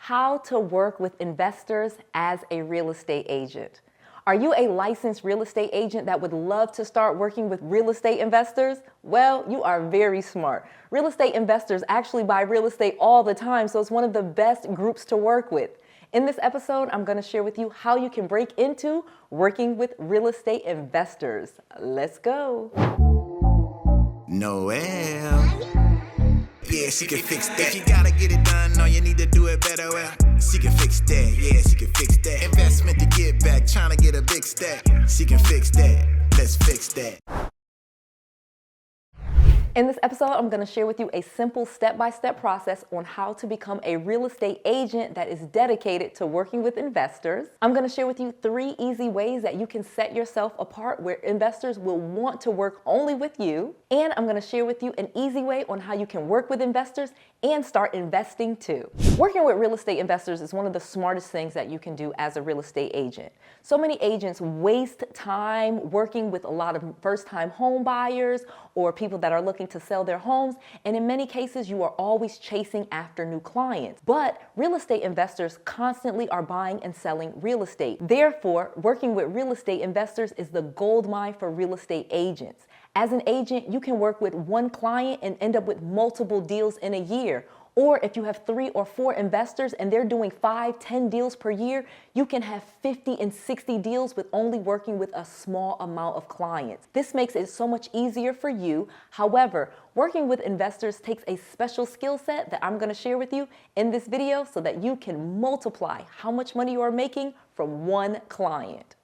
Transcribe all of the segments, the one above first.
How to work with investors as a real estate agent. Are you a licensed real estate agent that would love to start working with real estate investors? Well, you are very smart. Real estate investors actually buy real estate all the time, so it's one of the best groups to work with. In this episode, I'm going to share with you how you can break into working with real estate investors. Let's go. Noel. Yeah, she can fix that. If you gotta get it done, no, you need to do it better. Well, she can fix that. Yeah, she can fix that. Investment to get back, trying to get a big stack. She can fix that. Let's fix that. In this episode, I'm going to share with you a simple step-by-step process on how to become a real estate agent that is dedicated to working with investors. I'm going to share with you 3 easy ways that you can set yourself apart where investors will want to work only with you. And I'm going to share with you an easy way on how you can work with investors and start investing too. Working with real estate investors is one of the smartest things that you can do as a real estate agent. So many agents waste time working with a lot of first-time home buyers or people that are looking to sell their homes, and in many cases you are always chasing after new clients. But real estate investors constantly are buying and selling real estate. Therefore, working with real estate investors is the gold mine for real estate agents. As an agent, you can work with one client and end up with multiple deals in a year. Or if you have 3 or 4 investors and they're doing 5, 10 deals per year, you can have 50 and 60 deals with only working with a small amount of clients. This makes it so much easier for you. However, working with investors takes a special skill set that I'm going to share with you in this video so that you can multiply how much money you are making from one client.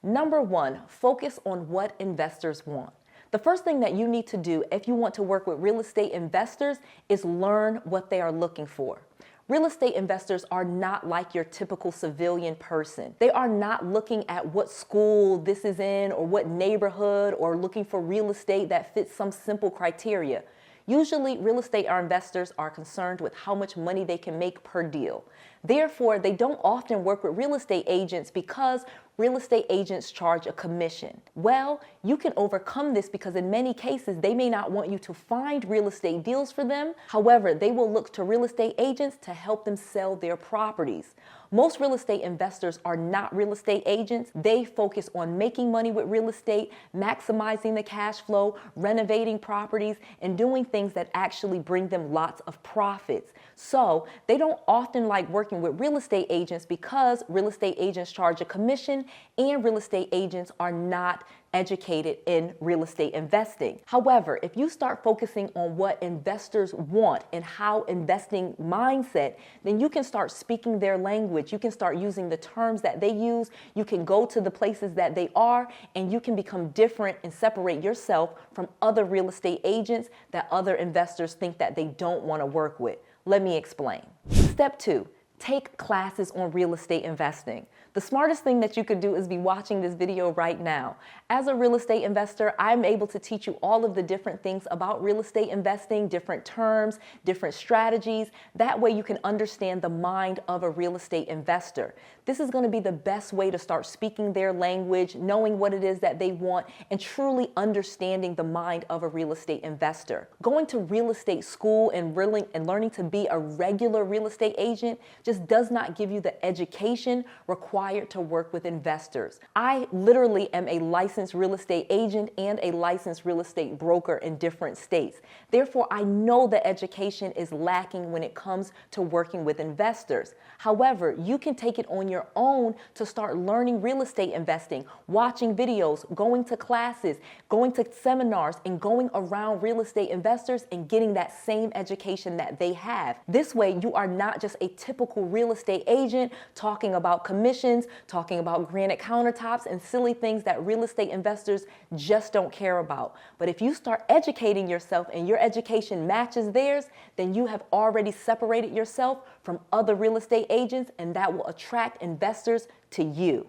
Number 1, focus on what investors want. The first thing that you need to do if you want to work with real estate investors is learn what they are looking for. Real estate investors are not like your typical civilian person. They are not looking at what school this is in or what neighborhood or looking for real estate that fits some simple criteria. Usually, real estate investors are concerned with how much money they can make per deal. Therefore, they don't often work with real estate agents because real estate agents charge a commission. Well, you can overcome this because in many cases, they may not want you to find real estate deals for them. However, they will look to real estate agents to help them sell their properties. Most real estate investors are not real estate agents. They focus on making money with real estate, maximizing the cash flow, renovating properties, and doing things that actually bring them lots of profits. So they don't often like working with real estate agents because real estate agents charge a commission and real estate agents are not educated in real estate investing. However, if you start focusing on what investors want and how investing mindset, then you can start speaking their language. You can start using the terms that they use. You can go to the places that they are, and you can become different and separate yourself from other real estate agents that other investors think that they don't want to work with. Let me explain. Step 2, take classes on real estate investing. The smartest thing that you could do is be watching this video right now. As a real estate investor, I'm able to teach you all of the different things about real estate investing, different terms, different strategies. That way you can understand the mind of a real estate investor. This is going to be the best way to start speaking their language, knowing what it is that they want, and truly understanding the mind of a real estate investor. Going to real estate school and learning to be a regular real estate agent just does not give you the education required to work with investors. I literally am a licensed real estate agent and a licensed real estate broker in different states. Therefore, I know the education is lacking when it comes to working with investors. However, you can take it on your own to start learning real estate investing, watching videos, going to classes, going to seminars, and going around real estate investors and getting that same education that they have. This way, you are not just a typical real estate agent talking about commissions, talking about granite countertops and silly things that real estate investors just don't care about. But if you start educating yourself and your education matches theirs, then you have already separated yourself from other real estate agents, and that will attract investors to you.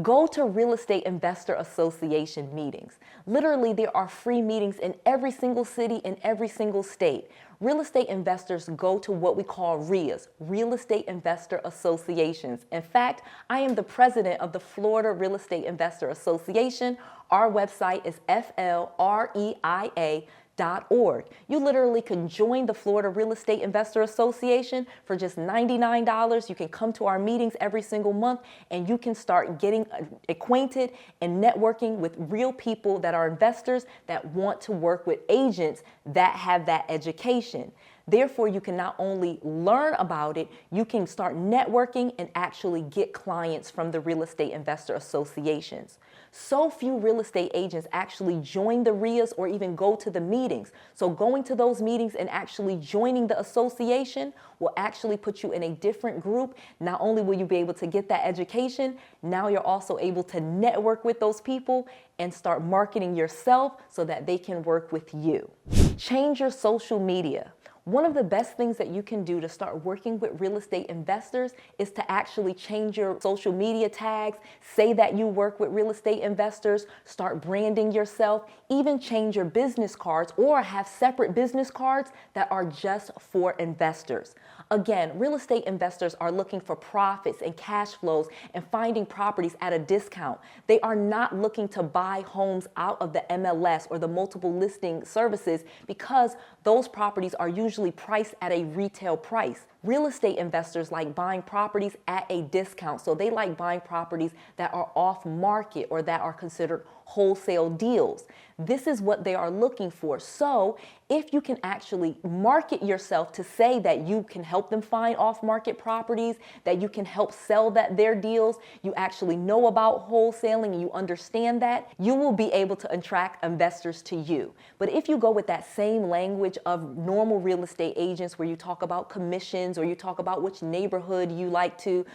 Go to Real Estate Investor Association meetings. Literally, there are free meetings in every single city in every single state. Real estate investors go to what we call RIAs, Real Estate Investor Associations. In fact, I am the president of the Florida Real Estate Investor Association. Our website is FLREIA #FloridaRealEstateInvestorAssociation.org. You literally can join the Florida Real Estate Investor Association for just $99. You can come to our meetings every single month and you can start getting acquainted and networking with real people that are investors that want to work with agents that have that education. Therefore, you can not only learn about it, you can start networking and actually get clients from the real estate investor associations. So few real estate agents actually join the RIAs or even go to the meetings. So going to those meetings and actually joining the association will actually put you in a different group. Not only will you be able to get that education, now you're also able to network with those people and start marketing yourself so that they can work with you. Change your social media. One of the best things that you can do to start working with real estate investors is to actually change your social media tags, say that you work with real estate investors, start branding yourself, even change your business cards or have separate business cards that are just for investors. Again, real estate investors are looking for profits and cash flows and finding properties at a discount. They are not looking to buy homes out of the MLS or the multiple listing services because those properties are usually priced at a retail price. Real estate investors like buying properties at a discount, so they like buying properties that are off market or that are considered wholesale deals. This is what they are looking for. So if you can actually market yourself to say that you can help them find off-market properties, that you can help sell their deals, you actually know about wholesaling and you understand that, you will be able to attract investors to you. But if you go with that same language of normal real estate agents where you talk about commissions or you talk about which neighborhood you like to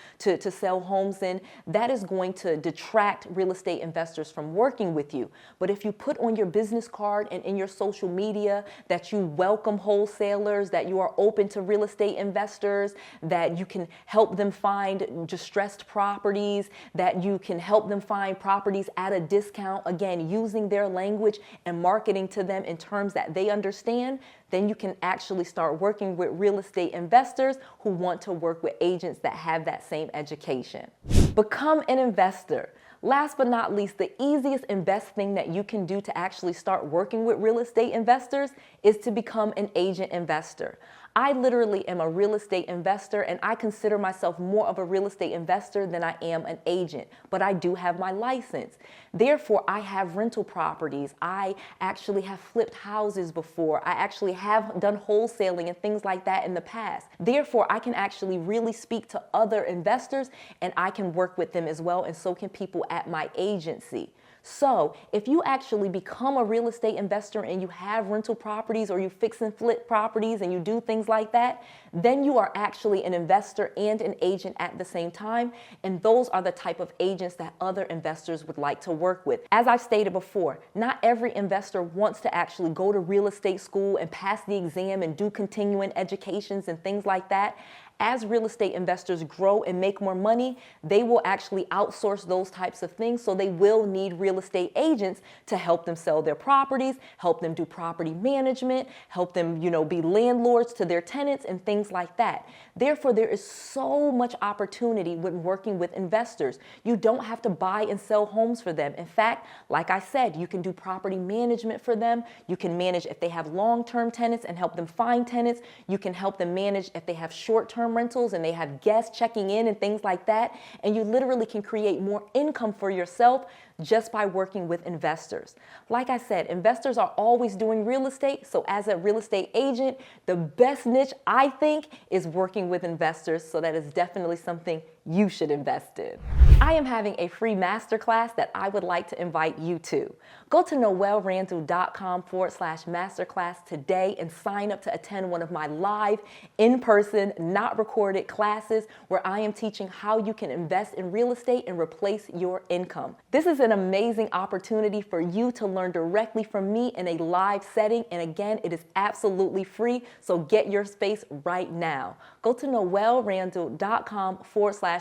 sell homes in, that is going to detract real estate investors from working with you. But if you put on your business card and in your social media that you welcome wholesalers, that you are open to real estate investors, that you can help them find distressed properties, that you can help them find properties at a discount, again, using their language and marketing to them in terms that they understand, then you can actually start working with real estate investors who want to work with agents that have that same education. Become an investor. Last but not least, the easiest and best thing that you can do to actually start working with real estate investors is to become an agent investor. I literally am a real estate investor and I consider myself more of a real estate investor than I am an agent, but I do have my license. Therefore, I have rental properties. I actually have flipped houses before. I actually have done wholesaling and things like that in the past. Therefore, I can actually really speak to other investors and I can work with them as well, and so can people at my agency. So if you actually become a real estate investor and you have rental properties or you fix and flip properties and you do things like that, then you are actually an investor and an agent at the same time. And those are the type of agents that other investors would like to work with. As I've stated before, not every investor wants to actually go to real estate school and pass the exam and do continuing educations and things like that. As real estate investors grow and make more money, they will actually outsource those types of things. So they will need real estate agents to help them sell their properties, help them do property management, help them, be landlords to their tenants and things like that. Therefore, there is so much opportunity when working with investors. You don't have to buy and sell homes for them. In fact, like I said, you can do property management for them. You can manage if they have long-term tenants and help them find tenants. You can help them manage if they have short-term rentals and they have guests checking in and things like that. And you literally can create more income for yourself just by working with investors. Like I said, investors are always doing real estate. So as a real estate agent, the best niche, I think, is working with investors. So that is definitely something you should invest in. I am having a free masterclass that I would like to invite you to. Go to noellerandall.com/masterclass today and sign up to attend one of my live, in-person, not recorded classes where I am teaching how you can invest in real estate and replace your income. This is an amazing opportunity for you to learn directly from me in a live setting. And again, it is absolutely free. So get your space right now. Go to noellerandall.com/masterclass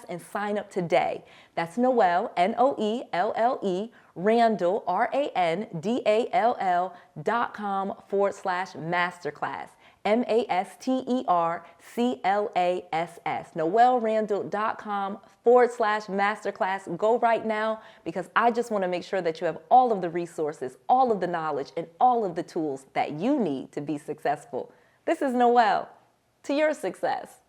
and sign up today. That's Noelle, Noelle, Randall, Randall.com/masterclass. MasterClass, noelrandall.com/masterclass. Go right now because I just want to make sure that you have all of the resources, all of the knowledge, and all of the tools that you need to be successful. This is Noel. To your success.